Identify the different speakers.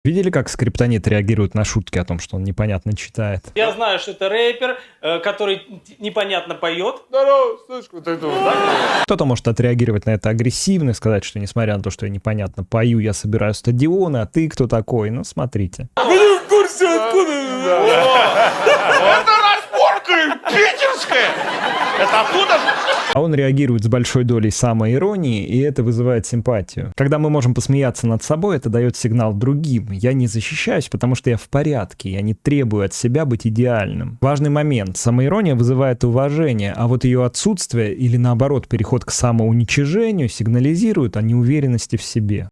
Speaker 1: Видели, как скриптонит реагирует на шутки о том, что он непонятно читает?
Speaker 2: Я знаю, что это рэпер, который непонятно поет.
Speaker 3: Здорово, слышь, вот это вот.
Speaker 1: Кто-то может отреагировать на это агрессивно, сказать, что несмотря на то, что я непонятно пою, я собираю стадионы, а ты кто такой? Ну, смотрите.
Speaker 3: Вы не в курсе, откуда? Это разборка питерская! Это оттуда же?
Speaker 1: А он реагирует с большой долей самоиронии, и это вызывает симпатию. Когда мы можем посмеяться над собой, это дает сигнал другим. Я не защищаюсь, потому что я в порядке, я не требую от себя быть идеальным. Важный момент. Самоирония вызывает уважение, а вот ее отсутствие или наоборот переход к самоуничижению сигнализирует о неуверенности в себе.